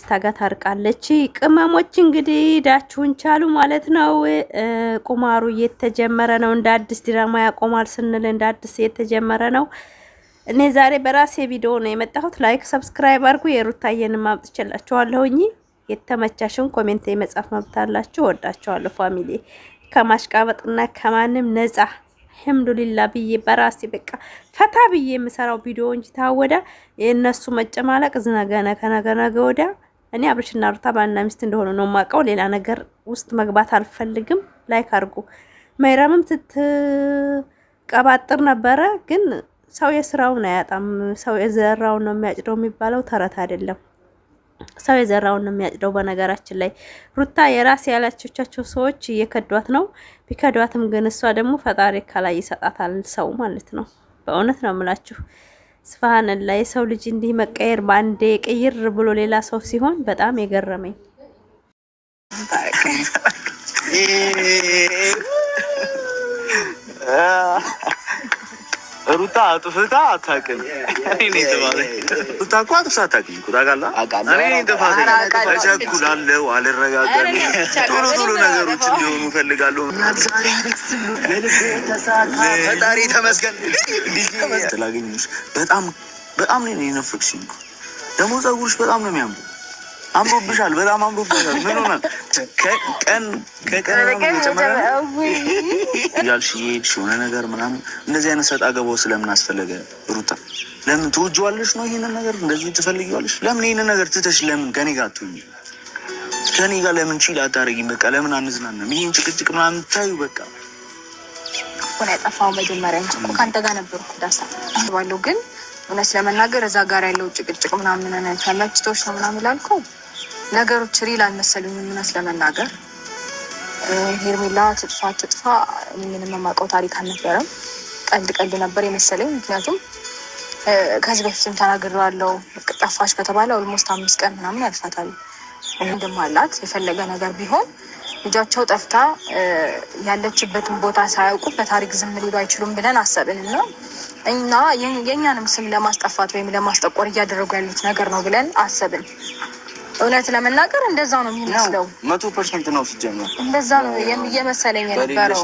ታጋ ታርቃለች። ቅመሞች እንግዲህ ዳችሁን ቻሉ ማለት ነው። ቁማሩ እየተጀመረ ነው። እንደ አዲስ ድራማ ያቆማል ስንል እንደ አዲስ እየተጀመረ ነው። እኔ ዛሬ በራሴ ቪዲዮ ነው የመጣሁት። ላይክ ሰብስክራይብ አድርጉ። የሩታዬን ማምጥቼላችኋለሁኝ። የተመቻሽን ኮሜንት የመጻፍ መብት አላችሁ። ወዳችኋለሁ ፋሚሊ። ከማሽቃበጥና ከማንም ነፃ አልሐምዱሊላህ ብዬ በራሴ በቃ ፈታ ብዬ የምሰራው ቪዲዮ እንጂ ታወዳ የእነሱ መጨማለቅ ከነገ ወዲያ እኔ አብርሽና ሩታ ባልና ሚስት እንደሆነ ነው የማውቀው። ሌላ ነገር ውስጥ መግባት አልፈልግም። ላይክ አድርጉ። መይራምም ስትቀባጥር ነበረ፣ ግን ሰው የስራውን አያጣም። ሰው የዘራውን ነው የሚያጭደው የሚባለው ተረት አይደለም። ሰው የዘራውን ነው የሚያጭደው። በነገራችን ላይ ሩታ የራስ ያላቸቻቸው ሰዎች እየከዷት ነው። ቢከዷትም ግን እሷ ደግሞ ፈጣሪ ከላይ ይሰጣታል ሰው ማለት ነው። በእውነት ነው የምላችሁ። ስብሃንላ የሰው ልጅ እንዲህ መቀየር በአንዴ ቅይር ብሎ ሌላ ሰው ሲሆን በጣም የገረመኝ ሩታ አጥፍታ አታውቅም። እኔ ተባለ ሩታ እኮ አጥፍታ አታውቅም። ኩራጋላ እኔ ተፋታ ተቸኩላለሁ፣ አልረጋጋም። ቶሎ ነገሮች እንዲሆኑ እፈልጋለሁ። ፈጣሪ ተመስገን ስላገኘሁሽ። በጣም ነው የነፈቅሽኝ። ደግሞ ፀጉርሽ በጣም ነው የሚያምረው። አምሮብሻል፣ በጣም አምሮብሻል። ምን ሆነ ከቀን እየጨመረ ያልሽ ይሄድሽ የሆነ ነገር ምናምን እንደዚህ አይነት ሰጣ ገባው ስለምን አስፈለገ? ሩታ ለምን ትወጂዋለሽ ነው ይሄንን ነገር እንደዚህ ትፈልጊዋለሽ? ለምን ይሄንን ነገር ትተሽ ለምን ከኔ ጋር አትሆኚ? ከኔ ጋር ለምን ቺል አታረጊም? በቃ ለምን አንዝናናም? ይሄን ጭቅጭቅ ምናምን ታዩ። በቃ ሆነ ያጠፋው መጀመሪያ እንጂ እኮ ካንተ ጋር ነበርኩ ዳሳ ባለው። ግን እውነት ለመናገር እዛ ጋር ያለው ጭቅጭቅ ምናምን ተመችቶሽ ነው ምናምን ላልከው ነገሮች ሪል አልመሰሉኝም። እውነት ለመናገር ሄርሜላ ትጥፋ ምንም የማውቀው ታሪክ አልነበረም። ቀልድ ነበር የመሰለኝ። ምክንያቱም ከዚህ በፊትም ተናግሬዋለሁ። ጠፋሽ ከተባለ ኦልሞስት 5 ቀን ምናምን ያልፋታል። ወንድም አላት። የፈለገ ነገር ቢሆን ልጃቸው ጠፍታ ያለችበትን ቦታ ሳያውቁ በታሪክ ዝም ሊሉ አይችሉም ብለን አሰብን እና የእኛንም ስም ለማስጠፋት ወይም ለማስጠቆር እያደረጉ ያሉት ነገር ነው ብለን አሰብን። እውነት ለመናገር እንደዛው ነው የሚመስለው። 100% ነው ሲጀምር እንደዛ ነው እየመሰለኝ የነበረው።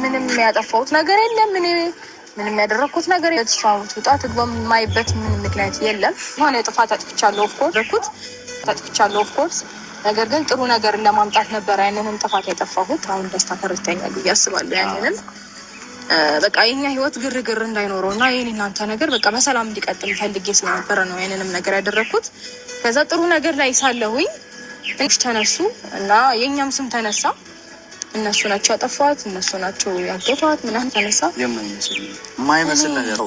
ምንም ያጠፋሁት ነገር የለም። ምንም ያደረኩት ነገር የለም። ተስፋው ትውጣ ትግባ የማይበት ምን ምክንያት የለም። ሆነ ጥፋት አጥፍቻለሁ ኦፍ ኮርስ ነገር ግን ጥሩ ነገርን ለማምጣት ነበር ያንንም ጥፋት ያጠፋሁት። አሁን ደስታ ተረድተኛል ብዬ አስባለሁ። ያንንም በቃ የኛ ህይወት ግርግር እንዳይኖረው እና የኔ እናንተ ነገር በቃ በሰላም እንዲቀጥል ፈልጌ ስለነበረ ነው ያንንም ነገር ያደረኩት። ከዛ ጥሩ ነገር ላይ ሳለሁኝ እንሽ ተነሱ እና የኛም ስም ተነሳ። እነሱ ናቸው ያጠፋት፣ እነሱ ናቸው ያገቷት ምናምን ተነሳ። የማይመስል ነገር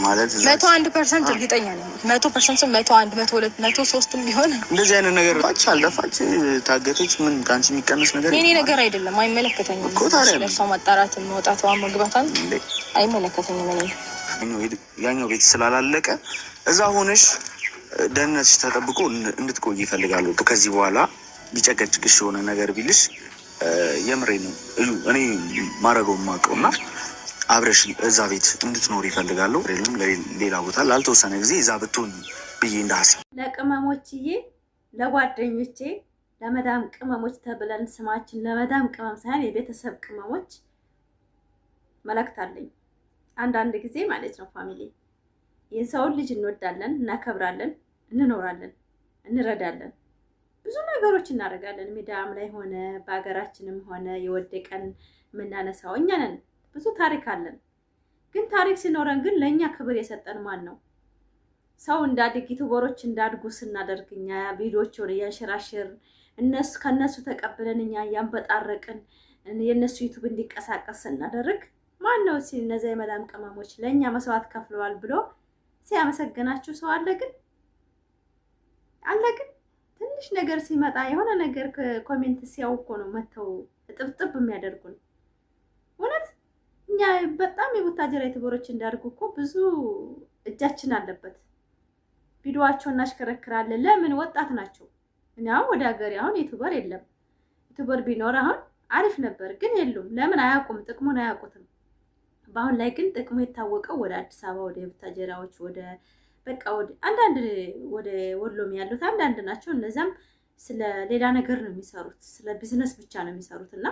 ማለት 101% እርግጠኛ ነኝ። 100% 101 102 103 ቢሆን እንደዚህ አይነት ነገር አልደፋች ታገተች ምን ካንቺ የሚቀነስ ነገር የኔ ነገር አይደለም። አይመለከተኝም እኮ ታዲያ ለሷ ማጣራት መውጣቷ መግባታን አይመለከተኝም። ያኛው ቤት ስላላለቀ እዛ ሆነሽ ደህንነትሽ ተጠብቆ እንድትቆይ ይፈልጋሉ። ከዚህ በኋላ ቢጨቀጭቅሽ የሆነ ነገር ቢልሽ የምሬ ነው እኔ ማረገው ማቀውና አብረሽ እዛ ቤት እንድትኖር ይፈልጋሉ። ሌላ ቦታ ላልተወሰነ ጊዜ እዛ ብትሆን ብዬ እንዳስብ ለቅመሞችዬ፣ ለጓደኞቼ፣ ለመዳም ቅመሞች ተብለን ስማችን ለመዳም ቅመም ሳይሆን የቤተሰብ ቅመሞች መልእክት አለኝ። አንዳንድ ጊዜ ማለት ነው ፋሚሊ የሰውን ልጅ እንወዳለን፣ እናከብራለን፣ እንኖራለን፣ እንረዳለን፣ ብዙ ነገሮች እናደርጋለን። ሚዲያም ላይ ሆነ በሀገራችንም ሆነ የወደቀን የምናነሳው እኛ ነን። ብዙ ታሪክ አለን። ግን ታሪክ ሲኖረን ግን ለእኛ ክብር የሰጠን ማን ነው? ሰው እንዳድግ ዩቱበሮች እንዳድጉ ስናደርግ እኛ ቪዲዮዎችን እያንሸራሽር ከነሱ ተቀብለን እኛ እያንበጣረቅን የእነሱ ዩቱብ እንዲቀሳቀስ ስናደርግ ማን ነው እነዚያ የመዳም ቅመሞች ለእኛ መስዋዕት ከፍለዋል ብሎ ሲያመሰግናችሁ ሰው አለ? ግን ትንሽ ነገር ሲመጣ የሆነ ነገር ኮሜንት ሲያውቁ ነው መተው ጥብጥብ የሚያደርጉን። እውነት እኛ በጣም የቡታጀራ ዩቱበሮች እንዳድጉ እኮ ብዙ እጃችን አለበት። ቪዲዮዋቸውን እናሽከረክራለን። ለምን? ወጣት ናቸው። እኔ አሁን ወደ ሀገሬ አሁን ዩቱበር የለም። ዩቱበር ቢኖር አሁን አሪፍ ነበር፣ ግን የሉም። ለምን? አያውቁም፣ ጥቅሙን አያውቁትም። በአሁን ላይ ግን ጥቅሙ የታወቀው ወደ አዲስ አበባ ወደ ቡታጀራዎች ወደ በቃ አንዳንድ ወደ ወሎም ያሉት አንዳንድ ናቸው። እነዛም ስለ ሌላ ነገር ነው የሚሰሩት፣ ስለ ቢዝነስ ብቻ ነው የሚሰሩት። እና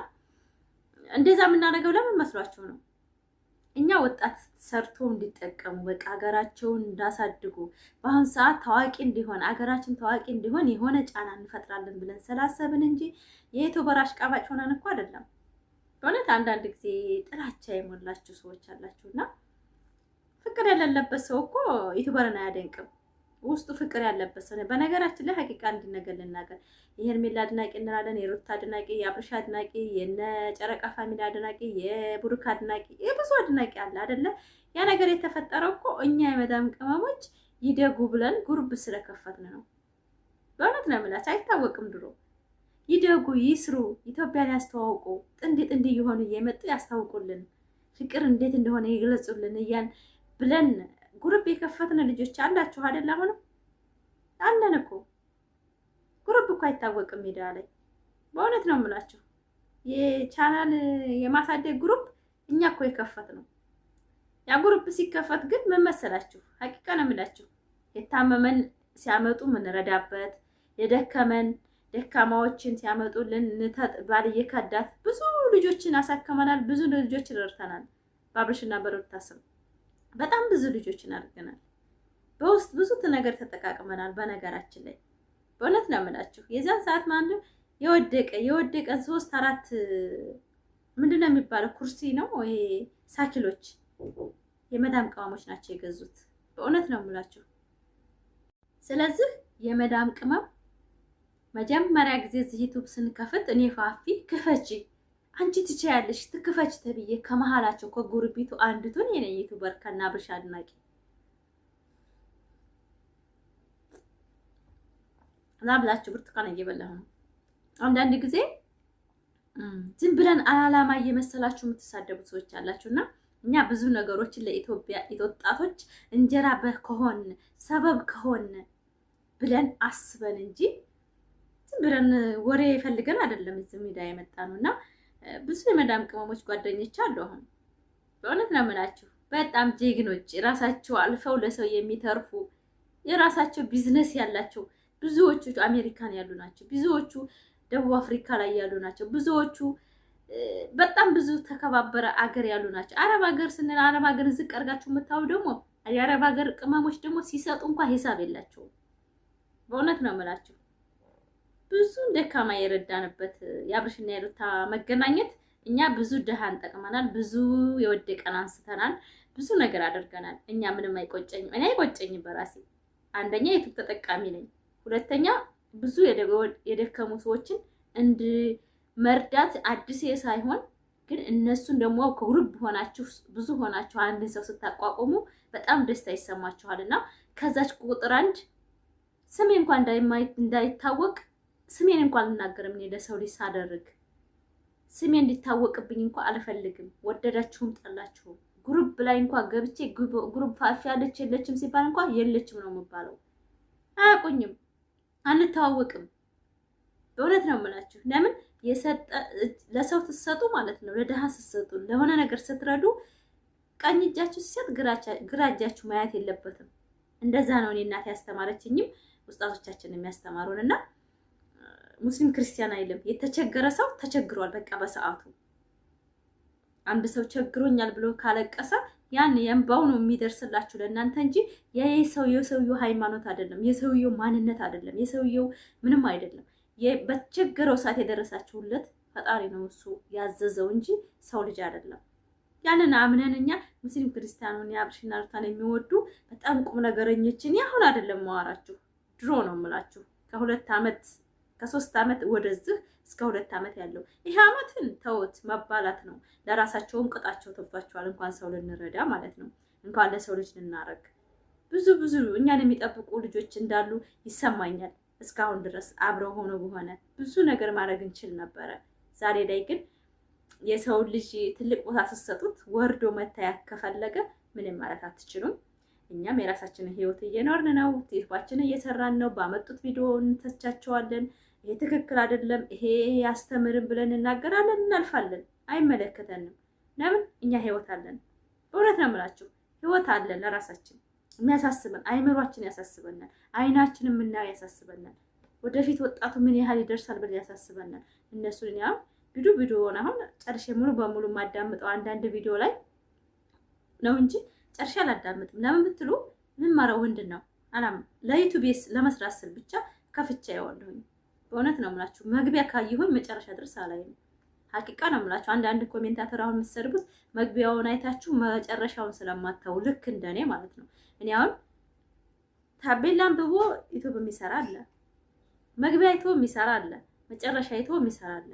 እንደዛ የምናደርገው ለምን መስሏችሁ ነው? እኛ ወጣት ሰርቶ እንዲጠቀሙ በቃ ሀገራቸውን እንዳሳድጉ በአሁን ሰዓት ታዋቂ እንዲሆን ሀገራችን ታዋቂ እንዲሆን የሆነ ጫና እንፈጥራለን ብለን ስላሰብን እንጂ የዩቲዩበር አሽቃባጭ ሆነን እኮ አይደለም። በእውነት አንዳንድ ጊዜ ጥላቻ የሞላችሁ ሰዎች አላችሁና ፍቅር የሌለበት ሰው እኮ ዩቲዩበርን አያደንቅም። ውስጡ ፍቅር ያለበት ሰው ነው። በነገራችን ላይ ሀቂቃ እንዲነገር ልናገር፣ የሄርሜላ አድናቂ እንላለን፣ የሩታ አድናቂ፣ የአብርሻ አድናቂ፣ የነ ጨረቃ ፋሚሊ አድናቂ፣ የቡሩክ አድናቂ፣ የብዙ አድናቂ አለ አይደለ? ያ ነገር የተፈጠረው እኮ እኛ የመዳም ቅመሞች ይደጉ ብለን ጉርብ ስለከፈትን ነው። በእውነት ነው የምላችሁ፣ አይታወቅም ድሮ ይደጉ ይስሩ፣ ኢትዮጵያን ያስተዋውቁ፣ ጥንድ እየሆኑ እየመጡ ያስታውቁልን፣ ፍቅር እንዴት እንደሆነ ይግለጹልን እያን ብለን ጉሩብ የከፈትን ልጆች አላችሁ አይደል? አሁንም አለን እኮ ጉሩብ እኮ አይታወቅም ሚዲያ ላይ። በእውነት ነው የምላችሁ የቻናል የማሳደግ ጉሩብ እኛ እኮ የከፈት ነው። ያ ጉሩብ ሲከፈት ግን ምን መሰላችሁ? ሀቂቃ ነው የምላችሁ የታመመን ሲያመጡ ምንረዳበት፣ የደከመን ደካማዎችን ሲያመጡልን ባልየ ከዳት ብዙ ልጆችን አሳክመናል፣ ብዙ ልጆችን ረድተናል። በአብርሽና በሩታ ስም በጣም ብዙ ልጆችን አድርገናል። በውስጥ ብዙ ነገር ተጠቃቅመናል። በነገራችን ላይ በእውነት ነው የምላችሁ የዛን ሰዓት ማለት የወደቀ 3-4 ምንድነው የሚባለው ኩርሲ ነው ይሄ ሳኪሎች የመዳም ቅመሞች ናቸው የገዙት። በእውነት ነው የምላችሁ። ስለዚህ የመዳም ቅመም መጀመሪያ ጊዜ እዚህ ዩቲዩብ ስንከፍት እኔ ፋፊ ክፈቺ አንቺ ትችያለሽ ትክፈች ተብዬ ከመሃላቸው ከጉርቢቱ አንድቱን የኔ ዩቲዩበር ከና አብርሽ አድናቂ ላብላችሁ ብርቱካን እየበላሁ ነው። አንዳንድ ጊዜ ዝም ብለን አላማ እየመሰላችሁ የምትሳደቡት ሰዎች አላችሁና እኛ ብዙ ነገሮችን ለኢትዮጵያ ወጣቶች እንጀራ ከሆን ሰበብ ከሆን ብለን አስበን እንጂ ዝም ብለን ወሬ ፈልገን አይደለም እዚህ ሜዳ የመጣ ነውና ብዙ የመዳም ቅመሞች ጓደኞች አሉ። አሁን በእውነት ነው የምላችሁ በጣም ጀግኖች ራሳቸው አልፈው ለሰው የሚተርፉ የራሳቸው ቢዝነስ ያላቸው ብዙዎቹ አሜሪካን ያሉ ናቸው፣ ብዙዎቹ ደቡብ አፍሪካ ላይ ያሉ ናቸው፣ ብዙዎቹ በጣም ብዙ ተከባበረ አገር ያሉ ናቸው። አረብ ሀገር ስንል አረብ ሀገር ዝቅ አድርጋችሁ የምታዩ ደግሞ የአረብ ሀገር ቅመሞች ደግሞ ሲሰጡ እንኳን ሂሳብ የላቸውም። በእውነት ነው የምላችሁ ብዙ ደካማ የረዳንበት የአብርሽና የሩታ መገናኘት እኛ ብዙ ድሃን ጠቅመናል፣ ብዙ የወደቀን አንስተናል፣ ብዙ ነገር አድርገናል። እኛ ምንም አይቆጨኝም። እኔ አይቆጨኝም በራሴ አንደኛ ዩቲዩብ ተጠቃሚ ነኝ፣ ሁለተኛ ብዙ የደከሙ ሰዎችን መርዳት አዲስ ሳይሆን ግን እነሱን ደግሞ ከግሩፕ ሆናችሁ ብዙ ሆናችሁ አንድን ሰው ስታቋቁሙ በጣም ደስታ ይሰማችኋልና ከዛች ቁጥር አንድ ስሜ እንኳን እንዳይታወቅ ስሜን እንኳን ልናገርም እኔ ለሰው ልጅ ሳደርግ ስሜ እንዲታወቅብኝ እንኳን አልፈልግም። ወደዳችሁም ጠላችሁም ግሩፕ ላይ እንኳን ገብቼ ግሩፕ ፋፊ ያለች የለችም ሲባል እንኳን የለችም ነው የምባለው። አያውቁኝም፣ አንተዋወቅም። በእውነት ነው የምላችሁ። ለምን ለሰው ትሰጡ ማለት ነው፣ ለድሃ ስትሰጡ ለሆነ ነገር ስትረዱ ቀኝ እጃችሁ ሲሰጥ ግራ እጃችሁ ማየት የለበትም። እንደዛ ነው እኔ እናቴ ያስተማረችኝም ውስጣቶቻችን የሚያስተማሩንና ሙስሊም ክርስቲያን አይልም። የተቸገረ ሰው ተቸግሯል በቃ በሰዓቱ። አንድ ሰው ቸግሮኛል ብሎ ካለቀሰ ያን የእንባው ነው የሚደርስላችሁ ለእናንተ እንጂ የሰውየው ሃይማኖት አይደለም፣ የሰውየው ማንነት አይደለም፣ የሰውየው ምንም አይደለም። በተቸገረው ሰዓት የደረሳችሁለት ፈጣሪ ነው እሱ ያዘዘው እንጂ ሰው ልጅ አይደለም። ያንን አምነን እኛ ሙስሊም ክርስቲያኑን የአብርሽና ሩታን የሚወዱ በጣም ቁም ነገረኞችን አሁን አይደለም ማዋራችሁ፣ ድሮ ነው የምላችሁ ከ3 ዓመት ወደዚህ እስከ 2 ዓመት ያለው ይሄ ዓመትን ተውት መባላት ነው። ለራሳቸውም ቅጣቸው ተብቷቸዋል። እንኳን ሰው ልንረዳ ማለት ነው፣ እንኳን ለሰው ልጅ ልናረግ ብዙ እኛን የሚጠብቁ ልጆች እንዳሉ ይሰማኛል። እስካሁን ድረስ አብረው ሆኖ በሆነ ብዙ ነገር ማድረግ እንችል ነበረ። ዛሬ ላይ ግን የሰው ልጅ ትልቅ ቦታ ስትሰጡት ወርዶ መታየት ከፈለገ ምንም ማለት አትችሉም። እኛም የራሳችንን ህይወት እየኖርን ነው፣ ቲክቶካችንን እየሰራን ነው። ባመጡት ቪዲዮ እንተቻቸዋለን። ይሄ ትክክል አይደለም፣ ይሄ ያስተምርን ብለን እናገራለን፣ እናልፋለን። አይመለከተንም። ለምን እኛ ህይወት አለን። በእውነት ነው የምላችሁ ህይወት አለን ለራሳችን። የሚያሳስበን አይምሯችን ያሳስበናል። አይናችን የምናየው ያሳስበናል። ወደፊት ወጣቱ ምን ያህል ይደርሳል ብለን ያሳስበናል። እነሱን ያው ቪዲዮውን አሁን ጨርሼ ሙሉ በሙሉ የማዳምጠው አንዳንድ ቪዲዮ ላይ ነው እንጂ ጨርሼ አላዳምጥም። ለምን ብትሉ ምን ማረው ምንድን ነው አላም ለዩቲዩብስ ለመስራት ስል ብቻ ከፍቻ ያወለሁኝ። በእውነት ነው የምላችሁ መግቢያ ካየሁኝ መጨረሻ ድረስ አላየም። ሀቂቃ ነው የምላችሁ። አንዳንድ ኮሜንታተር አሁን የምትሰድቡት መግቢያውን አይታችሁ መጨረሻውን ስለማታው ልክ እንደኔ ማለት ነው። እኔ አሁን ታቤላ አንብቦ ዩቲዩብ የሚሰራ አለ፣ መግቢያ አይቶ የሚሰራ አለ፣ መጨረሻ አይቶ የሚሰራ አለ።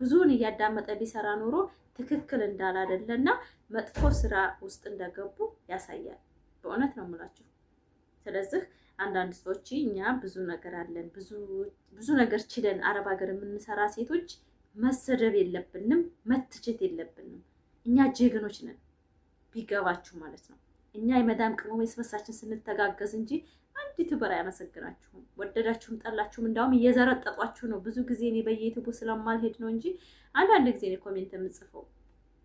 ብዙውን እያዳመጠ ቢሰራ ኖሮ ትክክል እንዳላደለና መጥፎ ስራ ውስጥ እንደገቡ ያሳያል። በእውነት ነው የምላችሁ። ስለዚህ አንዳንድ ሰዎች እኛ ብዙ ነገር አለን፣ ብዙ ነገር ችለን አረብ ሀገር የምንሰራ ሴቶች መሰደብ የለብንም፣ መትቸት የለብንም። እኛ ጀግኖች ነን ቢገባችሁ ማለት ነው። እኛ የመዳም ቅመም የስበሳችን ስንተጋገዝ እንጂ አንድ ዩቲዩበር አያመሰግናችሁም። ወደዳችሁም ጠላችሁም እንዳውም እየዘረጠጧችሁ ነው። ብዙ ጊዜ እኔ በየዩቲዩቡ ስለማልሄድ ነው እንጂ አንዳንድ ጊዜ እኔ ኮሜንት የምጽፈው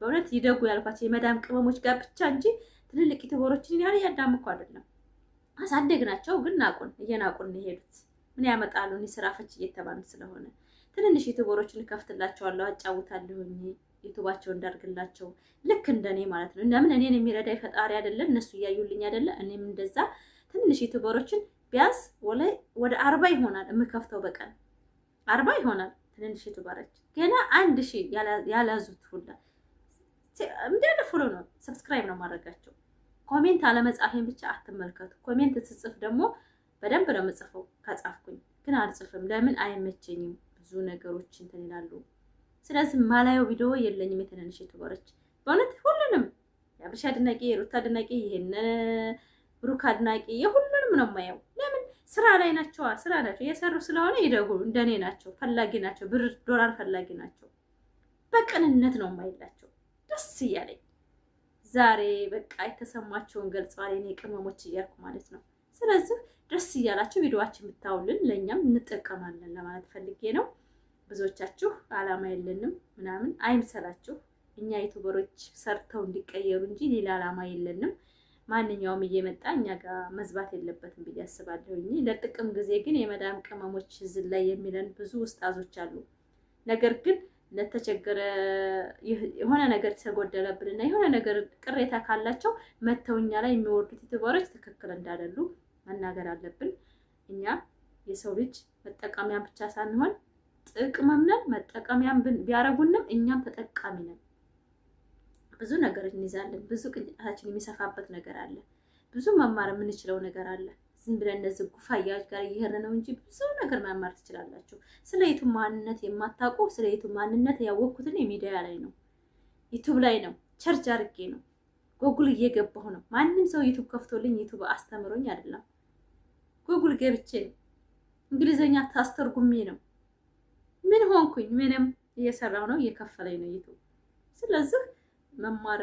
በእውነት ይደጉ ያልኳቸው የመዳም ቅመሞች ጋር ብቻ እንጂ ትልልቅ ዩቲዩበሮችን ያህል እያዳምኩ አይደለም። አሳደግናቸው ግን ናቁን፣ እየናቁን ነው የሄዱት። ምን ያመጣሉ? እኔ ስራ ፈች እየተባልን ስለሆነ ትንንሽ ዩቲዩበሮችን እከፍትላቸዋለሁ፣ አጫውታለሁኝ ዩቲዩባቸው እንዳርግላቸው ልክ እንደኔ ማለት ነው። ለምን እኔን የሚረዳኝ ፈጣሪ አይደለ? እነሱ እያዩልኝ አይደለ? እኔም እንደዛ ትንሽ ዩቲዩበሮችን ቢያንስ ወደ 40 ይሆናል የምከፍተው በቀን 40 ይሆናል። ትንንሽ ዩቲዩበሮች ገና 1000 ያላዙት ሁላ እንዳለ ፎሎ ነው ሰብስክራይብ ነው ማድረጋቸው። ኮሜንት አለመጻፌን ብቻ አትመልከቱ። ኮሜንት ስጽፍ ደግሞ በደንብ ነው የምጽፈው። ከጻፍኩኝ ግን አልጽፍም። ለምን? አይመቸኝም። ብዙ ነገሮች እንትን ይላሉ። ስለዚህ ማላየው ቪዲዮ የለኝም። የትንንሽ ዩቲዩበሮች በእውነት ሁሉንም የአብሻ አድናቂ፣ የሩታ አድናቂ፣ ይሄን ብሩክ አድናቂ የሁሉንም ነው የማየው። ለምን? ስራ ላይ ናቸው። ስራ ናቸው እየሰሩ ስለሆነ ይደጉ። እንደኔ ናቸው፣ ፈላጊ ናቸው፣ ብር ዶላር ፈላጊ ናቸው። በቅንነት ነው የማይላቸው። ደስ እያለኝ ዛሬ በቃ የተሰማቸውን ገልጸዋል የኔ ቅመሞች እያልኩ ማለት ነው። ስለዚህ ደስ እያላችሁ ቪዲዮአችን ብታውልን ለኛም እንጠቀማለን ለማለት ፈልጌ ነው። ብዙዎቻችሁ አላማ የለንም ምናምን አይምሰላችሁ። እኛ ዩቲዩበሮች ሰርተው እንዲቀየሩ እንጂ ሌላ አላማ የለንም። ማንኛውም እየመጣ እኛ ጋር መዝባት የለበትም ብዬ አስባለሁ። ለጥቅም ጊዜ ግን የመዳም ቅመሞች እዚህ ላይ የሚለን ብዙ ውስጣዞች አሉ። ነገር ግን ለተቸገረ የሆነ ነገር ተጎደለብንና የሆነ ነገር ቅሬታ ካላቸው መተውኛ ላይ የሚወርዱት ዩቲዩበሮች ትክክል እንዳይደሉ መናገር አለብን። እኛ የሰው ልጅ መጠቀሚያ ብቻ ሳንሆን ጥቅምም ነን። መጠቀሚያም ቢያረጉንም እኛም ተጠቃሚ ነን። ብዙ ነገር እንይዛለን። ብዙ ቅንጭታችን የሚሰፋበት ነገር አለ። ብዙ መማር የምንችለው ነገር አለ። ዝም ብለን እነዚህ ጉፋያዎች ጋር እየሄድን ነው እንጂ ብዙ ነገር መማር ትችላላችሁ። ስለ ዩቲዩብ ማንነት የማታውቁ ስለ ዩቲዩብ ማንነት ያወቅኩትን ሚዲያ ላይ ነው፣ ዩቲዩብ ላይ ነው፣ ቸርች አድርጌ ነው፣ ጎጉል እየገባሁ ነው። ማንም ሰው ዩቲዩብ ከፍቶልኝ ዩቲዩብ አስተምሮኝ አይደለም። ጎጉል ገብቼ ነው፣ እንግሊዘኛ ታስተርጉሜ ነው። ምን ሆንኩኝ? ምንም እየሰራሁ ነው፣ እየከፈለኝ ነው ዩቲዩብ። ስለዚህ መማር